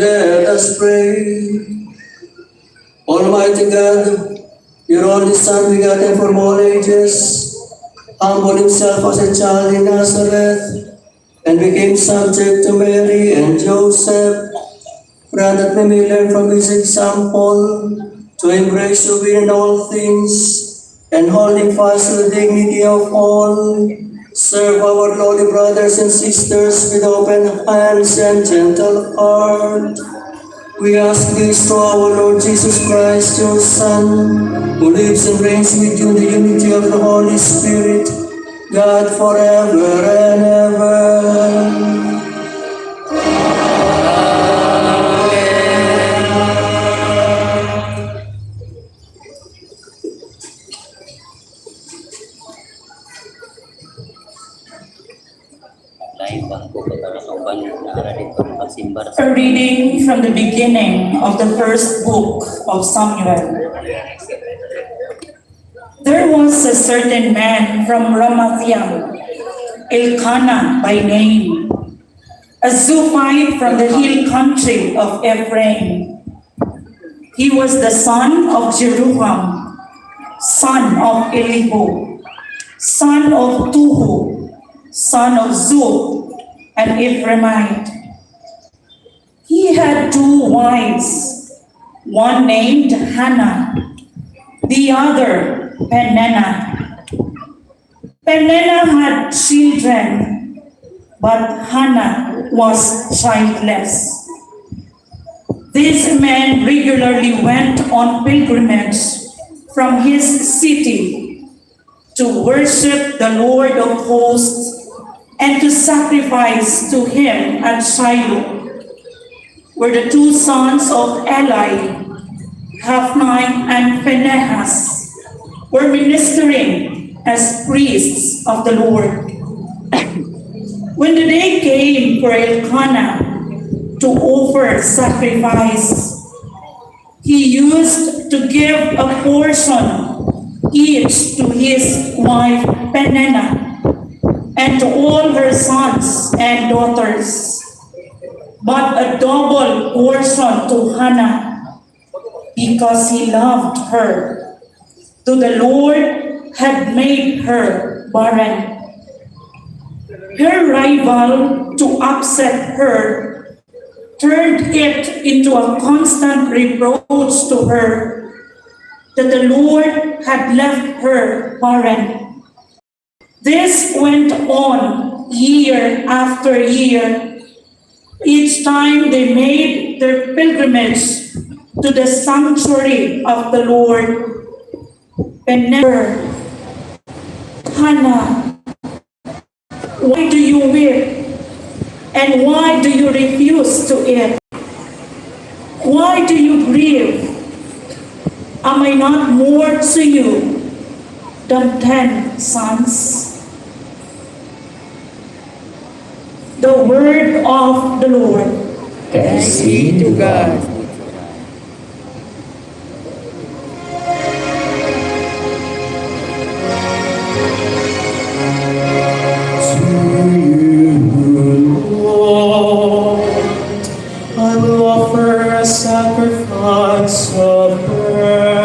Let us pray. Almighty God, your only Son, begotten from all ages, humbled himself as a child in Nazareth, and became subject to Mary and Joseph. Grant that we may learn from his example to embrace you in all things, and holding fast to the dignity of all, serve our lowly brothers and sisters with open hands and gentle heart. We ask this through our Lord Jesus Christ, your Son, who lives and reigns with you in the unity of the Holy Spirit, God forever and ever. A reading from the beginning of the first book of Samuel. There was a certain man from Ramathaim, Elkanah by name, a Zuphite from the hill country of Ephraim. He was the son of Jeroham, son of Elihu, son of Tuhu, son of Zuf, an Ephraimite. He had two wives, one named Hannah, the other Peninnah. Peninnah had children, but Hannah was childless. This man regularly went on pilgrimage from his city to worship the Lord of hosts and to sacrifice to him at Shiloh, where the two sons of Eli, Hophni and Phinehas, were ministering as priests of the Lord. When the day came for Elkanah to offer sacrifice, he used to give a portion each to his wife Peninnah and to all her sons and daughters, but a double portion to Hannah, because he loved her, though the Lord had made her barren. Her rival, to upset her, turned it into a constant reproach to her that the Lord had left her barren. This went on year after year. Each time they made their pilgrimage to the sanctuary of the Lord. And never, Hannah, why do you weep? And why do you refuse to eat? Why do you grieve? Am I not more to you than 10 sons? The word of the Lord. Thanks be to God. To you, Lord, I will offer a sacrifice of praise.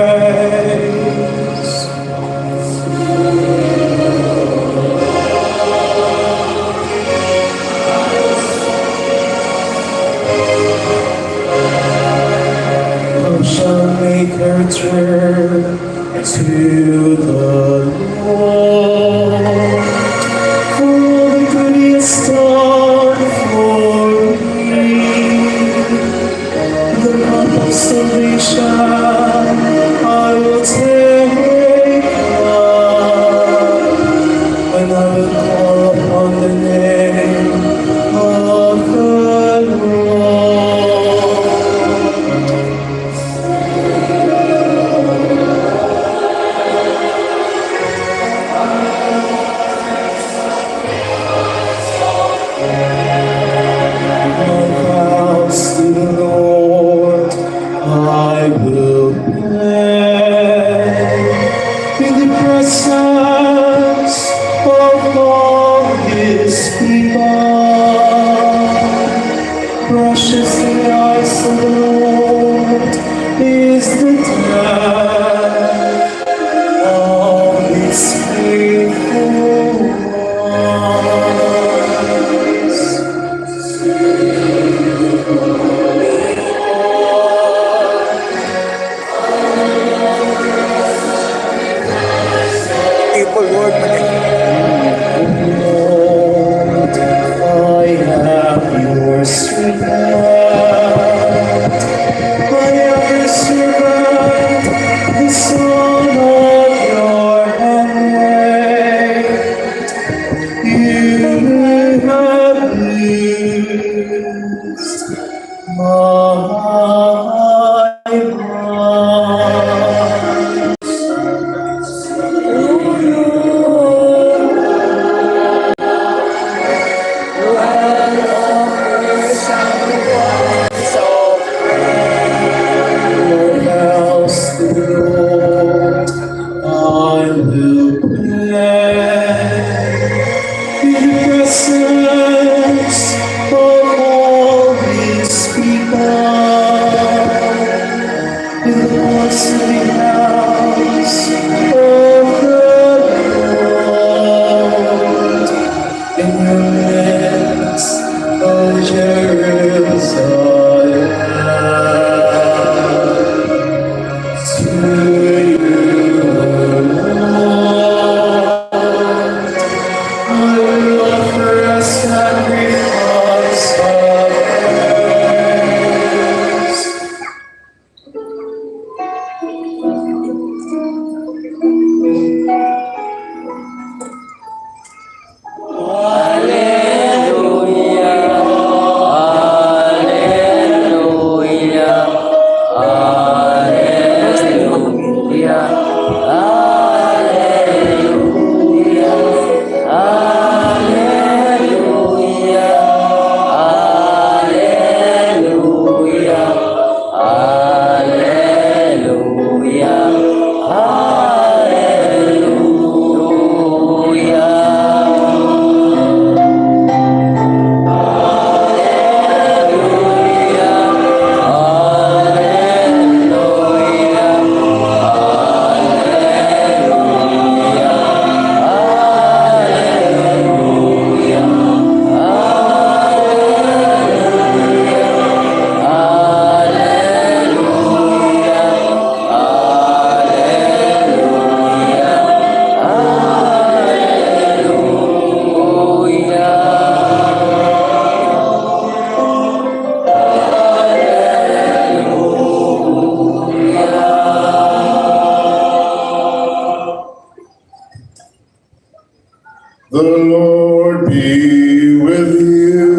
The Lord be with you.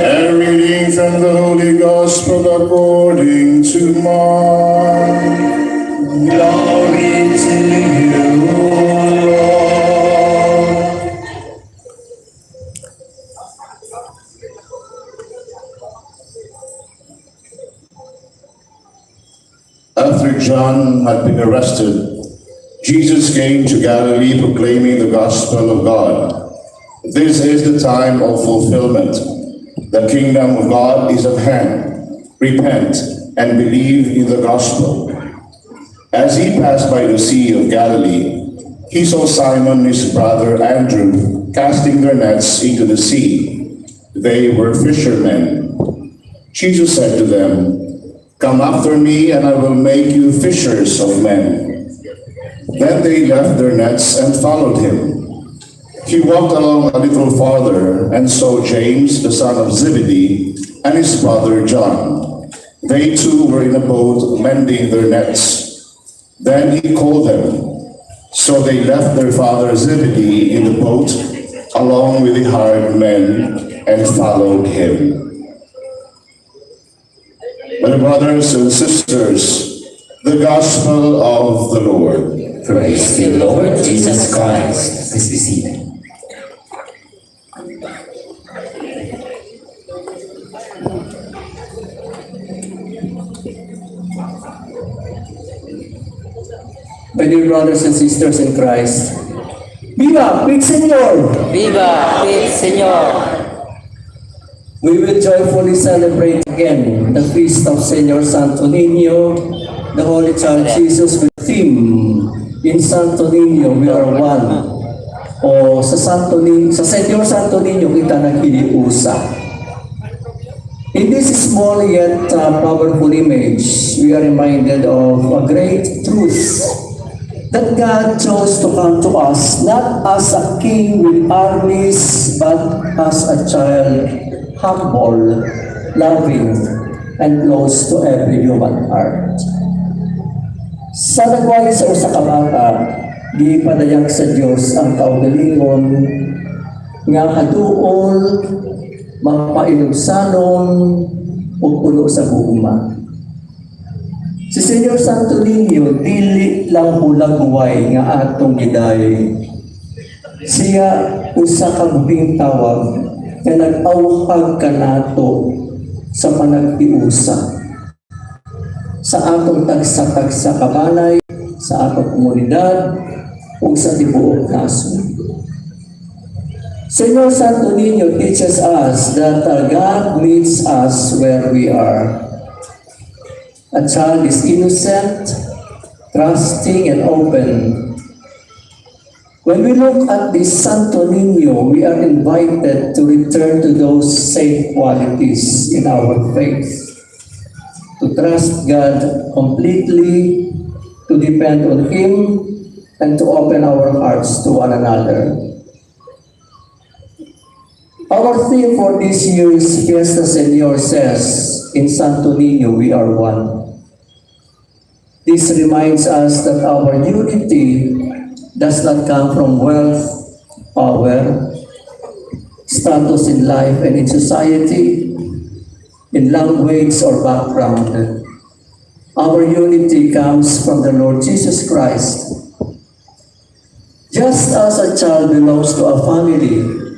And reading from the Holy Gospel according to Mark. Glory to you, Lord. After John had been arrested, Jesus came to Galilee proclaiming the gospel of God. This is the time of fulfillment. The kingdom of God is at hand. Repent and believe in the gospel. As he passed by the Sea of Galilee, he saw Simon and his brother Andrew casting their nets into the sea. They were fishermen. Jesus said to them, "Come after me, and I will make you fishers of men." Then they left their nets and followed him. He walked along a little farther and saw James, the son of Zebedee, and his brother John. They too were in a boat mending their nets. Then he called them. So they left their father Zebedee in the boat along with the hired men and followed him. My brothers and sisters, the gospel of the Lord. Praise to you, Lord Jesus Christ. Please be seated. My dear brothers and sisters in Christ, Viva Quid Señor! Viva el Señor! We will joyfully celebrate again the feast of Señor Santo Niño, the Holy Child Jesus with theme, in Santo Niño we are one. O sa Señor Santo Niño kita naghihiusap. In this small yet powerful image, we are reminded of a great truth that God chose to come to us not as a king with armies, but as a child, humble, loving, and close to every human heart. Sa nagwali sa usa ka bata, di padayag sa Dios ang kaugalingon nga kaduol, mapainog-salong, o puno sa gugma. Si Senyor Santo Niño, dili lang hulagway nga atong giday. Siya usa ka bubing tawag nga nag-awhag kanato sa panagtiusa sa atong tagsa-tagsa kabalay, sa atong komunidad, o sa tibuok nasod. Senyor Santo Niño teaches us that God meets us where we are. A child is innocent, trusting, and open. When we look at this Santo Niño, we are invited to return to those same qualities in our faith. To trust God completely, to depend on Him, and to open our hearts to one another. Our theme for this year's Fiesta Señor says, in Santo Niño, we are one. This reminds us that our unity does not come from wealth, power, status in life and in society, in language or background. Our unity comes from the Lord Jesus Christ. Just as a child belongs to a family,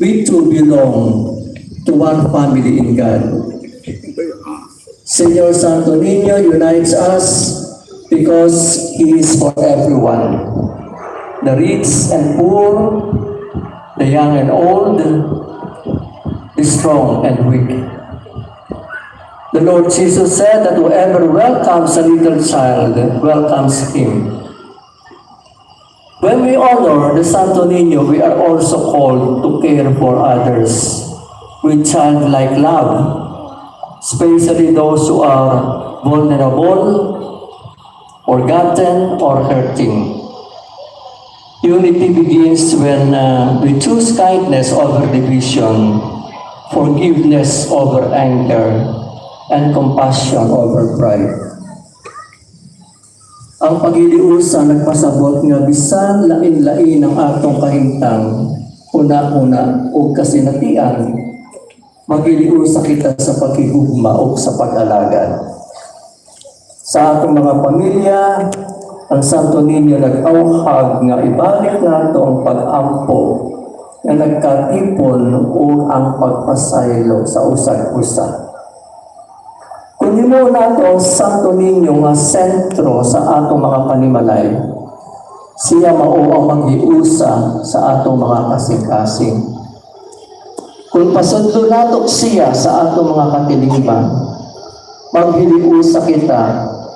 we too belong to one family in God. Senyor Santo Niño unites us because He is for everyone. The rich and poor, the young and old, the strong and weak. The Lord Jesus said that whoever welcomes a little child welcomes Him. When we honor the Santo Niño, we are also called to care for others with childlike love, especially those who are vulnerable, forgotten, or hurting. Unity begins when we choose kindness over division, forgiveness over anger, and compassion over pride. Ang pagiliusa nagpasabot nga bisan lain-lain ang atong kahimtang, una-una o kasinatian, magiliusa kita sa pagkigugma o sa pag-alagad. Sa atong mga pamilya, ang Santo Niño nag-awhag nga ibalik nato ang pag-ampo nga nagkatipon o ang pagpasaylo sa usag-usa. Kung himuon nato ang Santo Niño nga sentro sa atong mga panimalay, siya mao ang mag-iusa sa atong mga kasing-kasing. Kung pasundlo nato siya sa atong mga katilingban, maghiliusa kita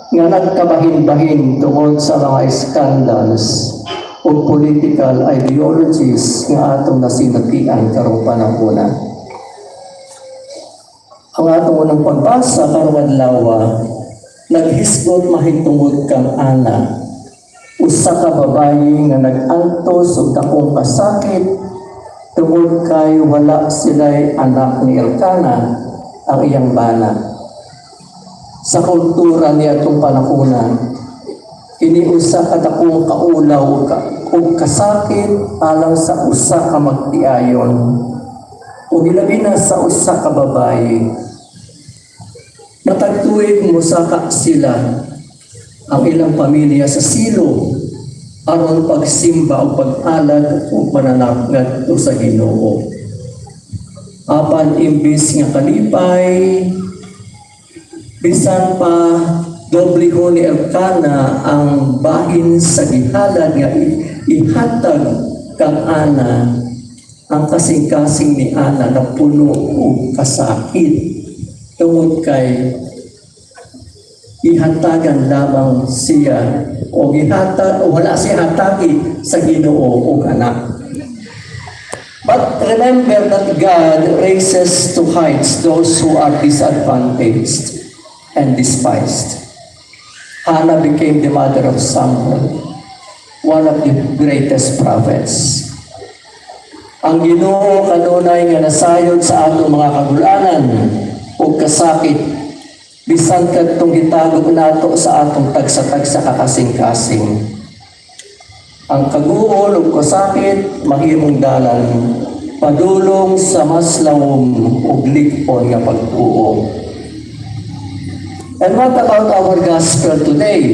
nga nagkabahin-bahin tungod sa mga scandals o political ideologies nga atong nasinatian karong panahon. Ang atong unang pagbasa karong adlaw, naghisgot mahitungod kang Ana, usa ka babayi nga nag-antos og dakong kasakit tungod kay wala sila'y anak ni Elkana, ang iyang bana. Sa kultura niya itong panahona, iniusa ka dakong kaulaw o kasakit alang sa usa ka magtiayon o gilabi na sa usa ka babayi. Matagtuig musaka sila ang ilang pamilya sa silo aron pagsimba o pag-alad o pananap ngadto sa Ginoo. Apan imbis nga kalipay, bisan pa dobliho ni Elkana ang bahin sa gihalad nga ihatag kang Ana, ang kasing-kasing ni Ana na puno o kasakit tungod kay ihatagan lamang siya o gihatag o wala siya hatagi sa Ginoo o anak. But remember that God raises to heights those who are disadvantaged and despised. Hannah became the mother of Samuel, one of the greatest prophets. Ang Ginoo kanunay nga nasayod sa atong mga kagulanan o kasakit, bisan kadtong gitagog nato sa atong tagsa-tagsa kakasing-kasing. Ang kaguol o kasakit mahimong dalan padulong sa mas lawom ug ligpon nga pagtuo. And what about our gospel today?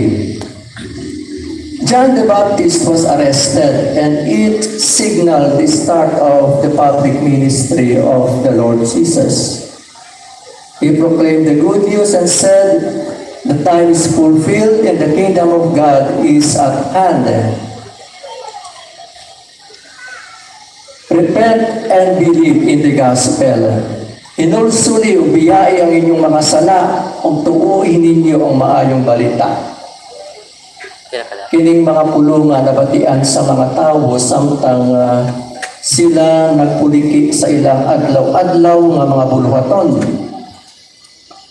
John the Baptist was arrested, and it signaled the start of the public ministry of the Lord Jesus. He proclaimed the good news and said, "The time is fulfilled and the kingdom of God is at hand. Repent and believe in the gospel. Hinulsuli o biyai ang inyong mga sala, ug tuuin ninyo ang maayong balita." Kining mga pulungan nabatian sa mga tao samtang sila nagpuliki sa ilang adlaw-adlaw nga mga buluhaton.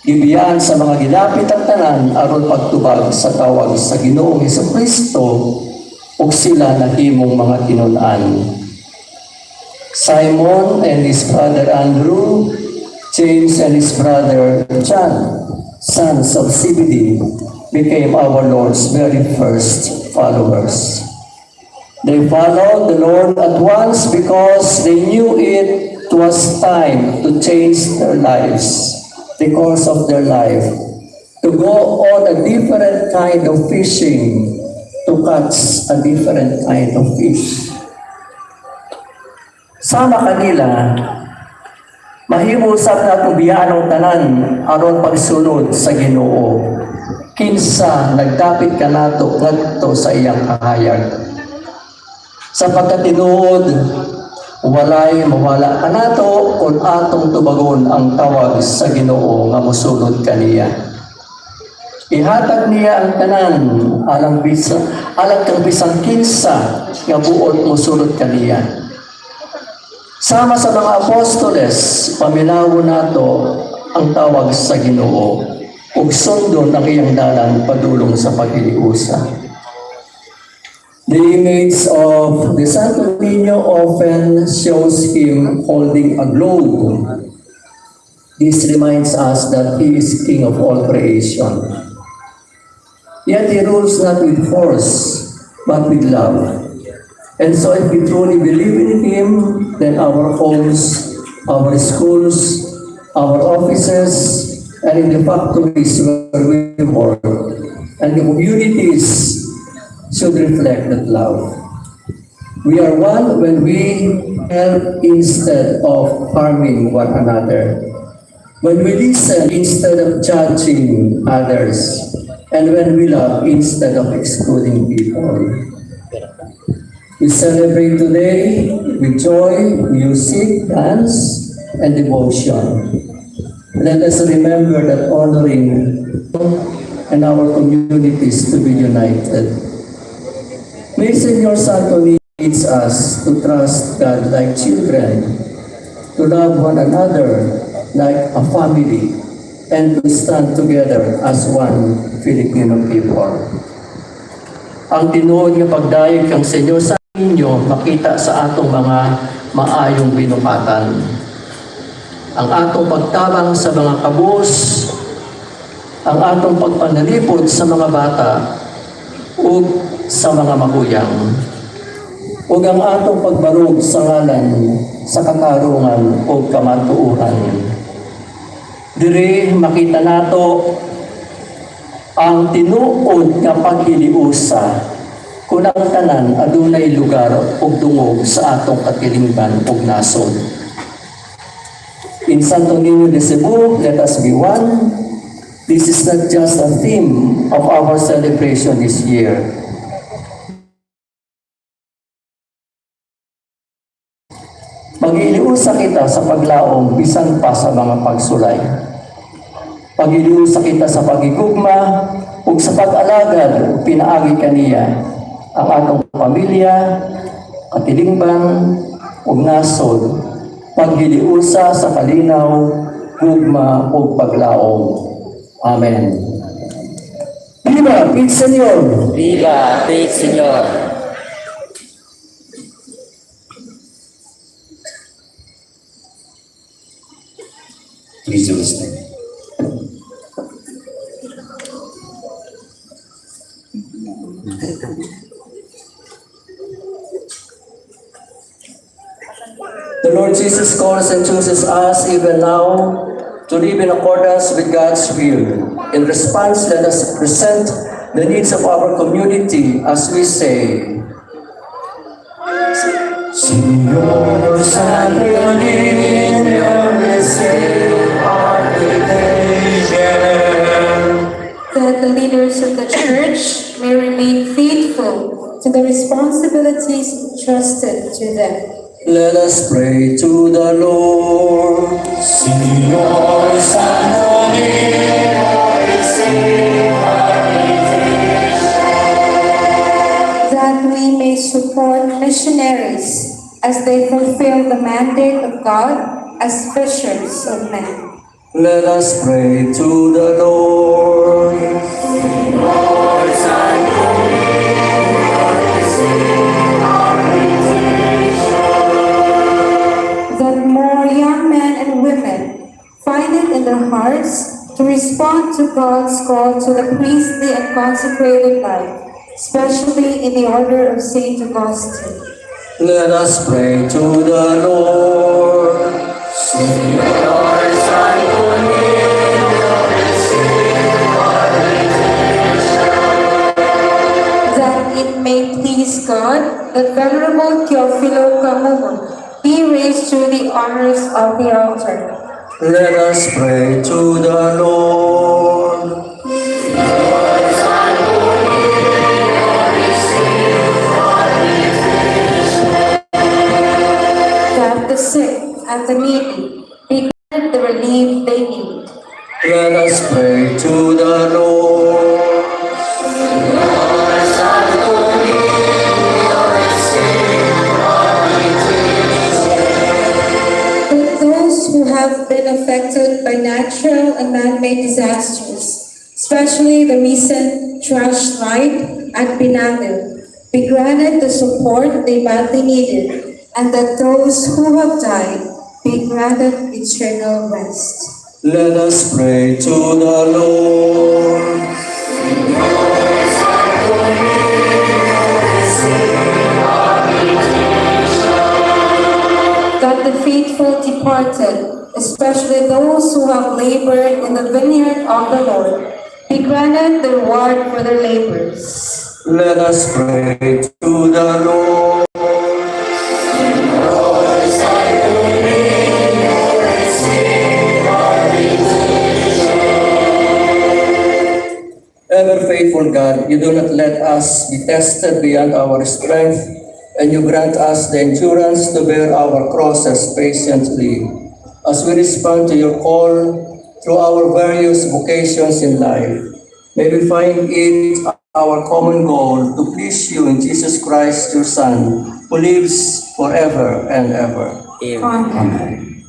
Ibiyaan sa mga gilapit ang tanan aron pagtubag sa tawag sa Ginoong Hesukristo ug sila nahimong mga tinun-an. Simon and his brother Andrew, James and his brother John, sons of Zebedee, became our Lord's very first followers. They followed the Lord at once because they knew it was time to change their lives, the course of their life, to go on a different kind of fishing, to catch a different kind of fish. Sama kanila, mahimusap na itong biyaan ng tanan aron pagsunod sa Ginoo. Kinsa nagdapit ka nato ngadto sa iyang kahayag. Sapagkat tinuod, walay mawala ka nato kung atong tubagon ang tawag sa Ginoo nga mosulod kaniya. Ihatag niya ang tanan alang kang bisang kinsa nga buot mosulod kaniya. Sama sa mga apostoles, paminawo nato ang tawag sa Ginoo ug sundon ang iyang dalan padulong sa paghiliusa. The image of the Santo Niño often shows him holding a globe. This reminds us that he is King of all creation. Yet he rules not with force, but with love. And so if we truly believe in him, then our homes, our schools, our offices, and in the factories where we work, and the communities should reflect that love. We are one when we help instead of harming one another, when we listen instead of judging others, and when we love instead of excluding people. We celebrate today with joy, music, dance, and devotion. Let us remember that honoring and our communities to be united. May Senor Santo leads us to trust God like children, to love one another like a family, and to stand together as one Filipino people. Ang tinuod nga pagdayeg kang Senyor sa inyo makita sa atong mga maayong binukatan. Ang atong pagtabang sa mga kabus, ang atong pagpanalipod sa mga bata, ug sa mga maguyang, ug ang atong pagbarog sa ngalan sa katarungan o kamatuoran. Diri makita nato ang tinuod nga paghiliusa kung ang tanan adunay lugar ug dungog sa atong katilingban ug nasod. In Santo Niño de Cebu, let us be one. This is not just a theme of our celebration this year. Pag-iliusa kita sa paglaom bisan pa sa mga pagsulay. Pag-iliusa kita sa pagigugma ug sa pag-alagad ug pinaagi kaniya ang atong pamilya, katilingban ug nasod. Paghiliusa sa kalinaw, gugma ug paglaom. Amen. Viva el Señor! Viva el Señor! Please do listen. The Lord Jesus calls and chooses us even now to live in accordance with God's will. In response, let us present the needs of our community as we say, Señor Santo Niño, receive our petition. That the leaders of the church may remain faithful to the responsibilities entrusted to them. Let us pray to the Lord. Señor Santo Niño, receive our That we may support missionaries as they fulfill the mandate of God as fishers of men. Let us pray to the Lord. That more young men and women find it in their hearts to respond to God's call to the priestly and consecrated life, especially in the order of Saint Augustine. Let us pray to the Lord. That it may please God that Venerable Teofilo Camumon be raised to the honors of the altar. Let us pray to the Lord. That the sick and the needy be granted the relief they need. Let us pray to the Lord. That those who have been affected by natural and man-made disasters, especially the recent trash slide at Pinango, be granted the support they badly needed, and that those who have died be granted eternal rest. Let us pray to the Lord. That the faithful departed, especially those who have labored in the vineyard of the Lord, be granted the reward for their labors. Let us pray to the Lord. Ever faithful God, you do not let us be tested beyond our strength, and you grant us the endurance to bear our crosses patiently. As we respond to your call through our various vocations in life, may we find it our common goal to please you in Jesus Christ, your Son, who lives forever and ever. Amen.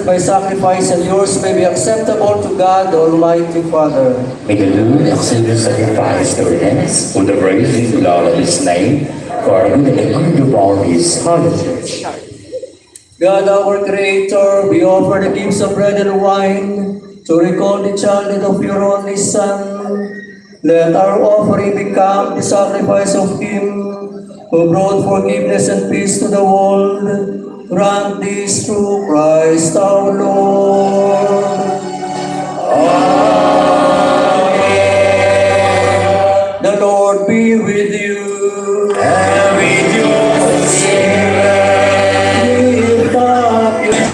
my sacrifice and yours may be acceptable to God, the Almighty Father. May the Lord accept the sacrifice to us for the praise and glory of His name, for our good and honor of all His holy church. God, our Creator, we offer the gifts of bread and wine to recall the childhood of your only Son. Let our offering become the sacrifice of Him who brought forgiveness and peace to the world. Grant this through Christ our Lord. Amen. The Lord be with you. And with your spirit. Lift up your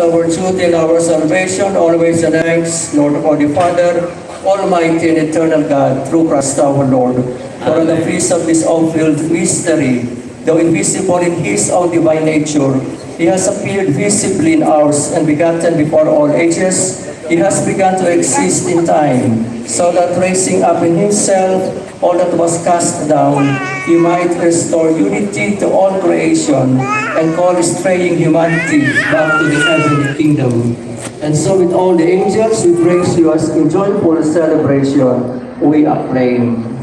our duty and our salvation, always and thanks, Lord God the Father, Almighty and eternal God, through Christ our Lord. For on the feast of this outfilled mystery, though invisible in His own divine nature, He has appeared visibly in ours and begotten before all ages. He has begun to exist in time, so that raising up in Himself all that was cast down, He might restore unity to all creation and call straying humanity back to the heavenly kingdom. And so with all the angels, we praise you as in joyful celebration we acclaim.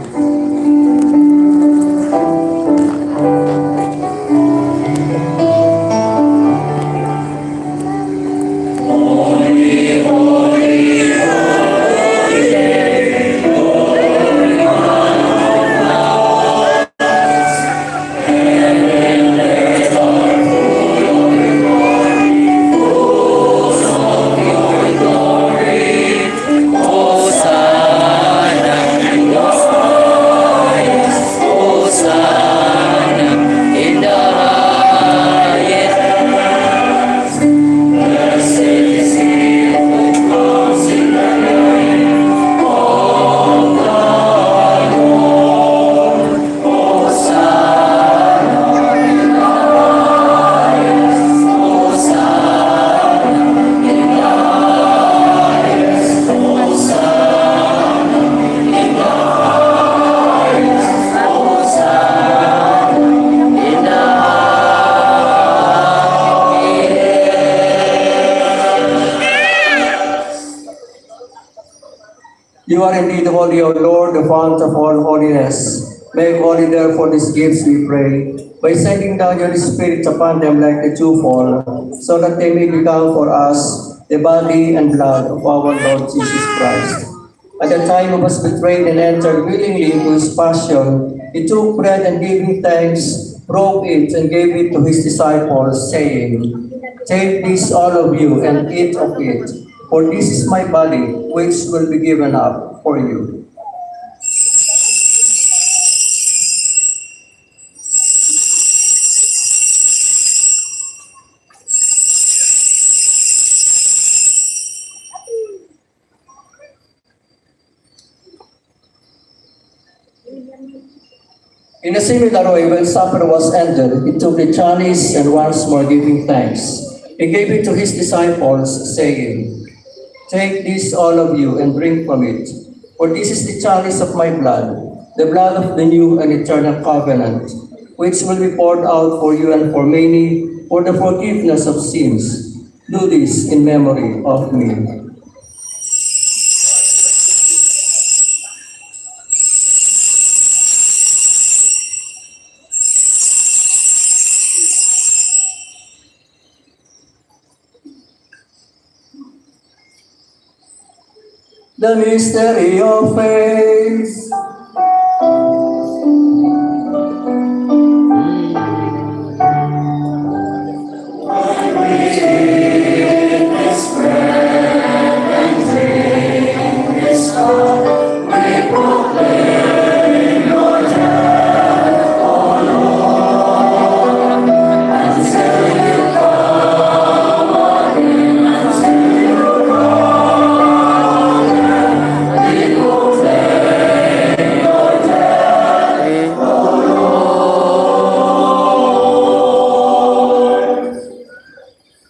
You are indeed holy, O Lord, the fount of all holiness. Make holy therefore these gifts, we pray, by sending down your Spirit upon them like the dewfall, so that they may become for us the body and blood of our Lord Jesus Christ. At the time He was betrayed and entered willingly into His passion, He took bread and giving thanks, broke it and gave it to His disciples, saying, "Take this, all of you, and eat of it, for this is my body, which will be given up for you." In a similar way, when supper was ended, He took the chalice and once more giving thanks, He gave it to His disciples, saying, "Take this, all of you, and drink from it, for this is the chalice of my blood, the blood of the new and eternal covenant, which will be poured out for you and for many for the forgiveness of sins. Do this in memory of me." The mystery of faith.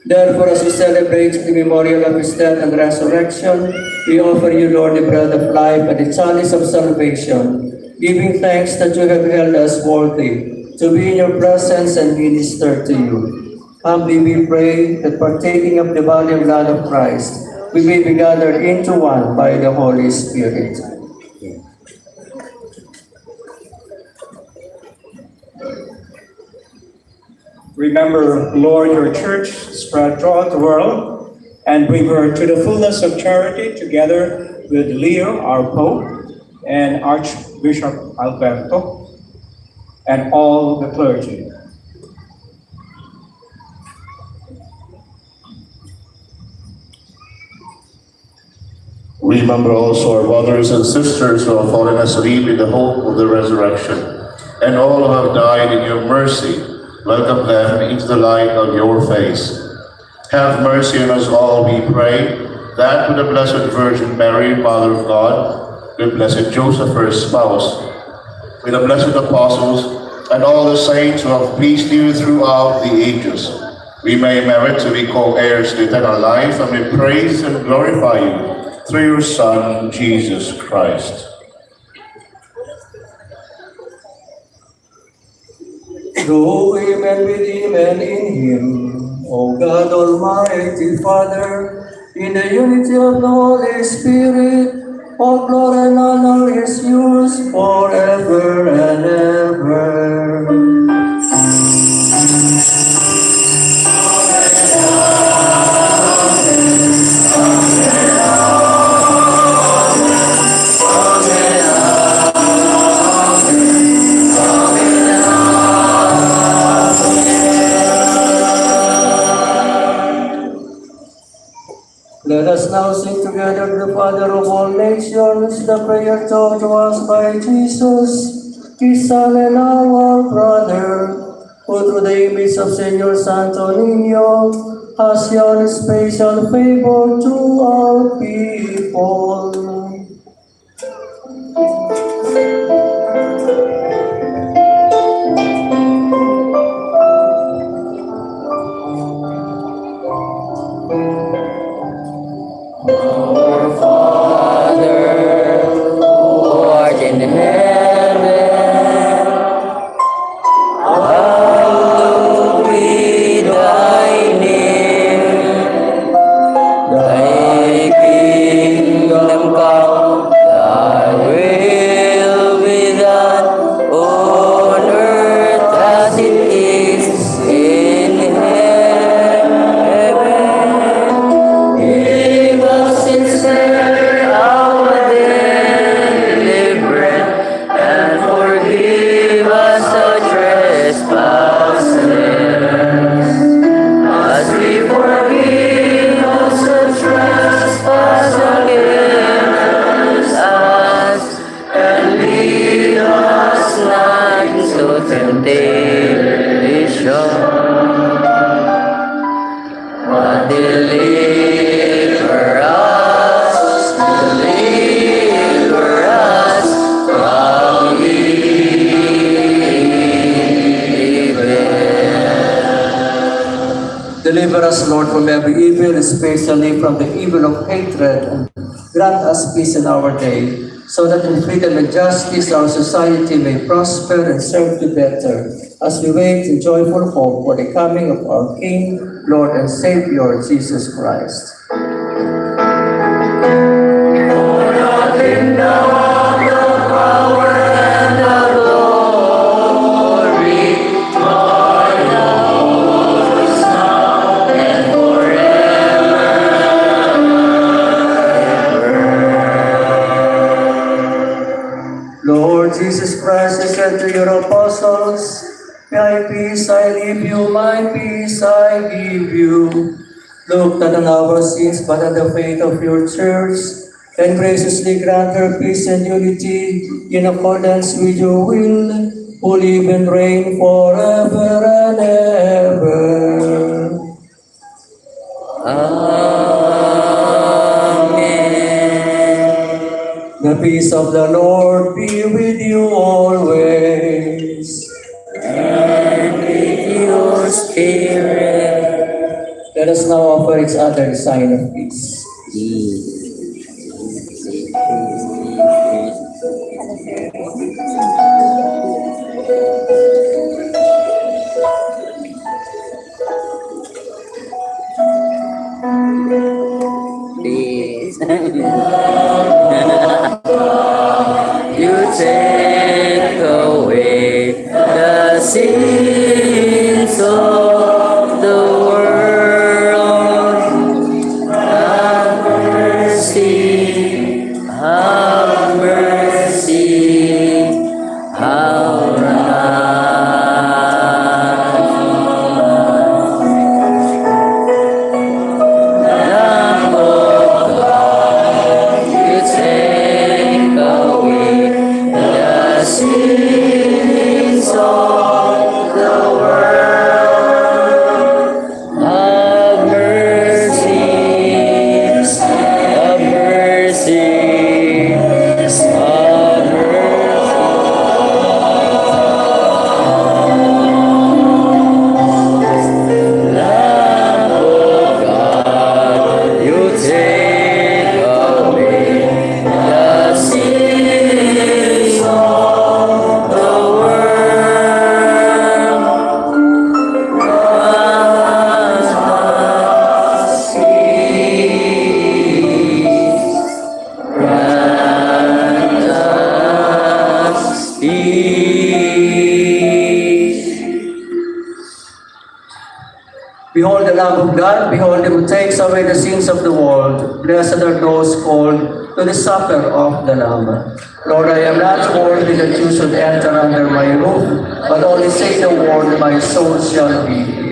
Therefore, as we celebrate the memorial of His death and resurrection, we offer you, Lord, the bread of life and the chalice of salvation, giving thanks that you have held us worthy to be in your presence and minister to you. Humbly we pray that partaking of the body and blood of Christ, we may be gathered into one by the Holy Spirit. Remember, Lord, your church spread throughout the world and bring her to the fullness of charity together with Leo, our Pope, and Archbishop Alberto, and all the clergy. Remember also our brothers and sisters who have fallen asleep in the hope of the resurrection, and all who have died in your mercy. Welcome them into the light of your face. Have mercy on us all, we pray, that with the Blessed Virgin Mary, Mother of God, with Blessed Joseph, her spouse, with the blessed apostles, and all the saints who have pleased you throughout the ages, we may merit to be co-heirs to eternal life, and we praise and glorify you through your Son, Jesus Christ. Through him and with him and in him, O God Almighty Father, in the unity of the Holy Spirit, all glory and honor is yours forever and ever. Let us now sing together the Father of all nations, the prayer taught to us by Jesus, his Son and our brother, who through the image of Senor Santo Niño has shown special favor to our people. Deliver us, Lord, from every evil, especially from the evil of hatred, and grant us peace in our day, so that in freedom and justice our society may prosper and serve you better, as we wait in joyful hope for the coming of our King, Lord and Savior, Jesus Christ. Lord Jesus Christ, you said to your apostles, my peace I leave you, my peace I give you. Look not on our sins, but on the faith of your church, and graciously grant her peace and unity in accordance with your will, who live and reign forever and ever. The peace of the Lord be with you always. And with your spirit. Let us now offer each other the sign of peace. You take away the sins of the world. Have mercy, have mercy, have Lamb of God, you take away the sins of the world. Have mercy, have mercy, have mercy. Lamb of God, you take away the sins of the world. Behold the Lamb of God, behold him who takes away the sins of the world. Blessed are those called to the supper of the Lamb. Lord, I am not worthy that you should enter under my roof, but only say the word, my soul shall be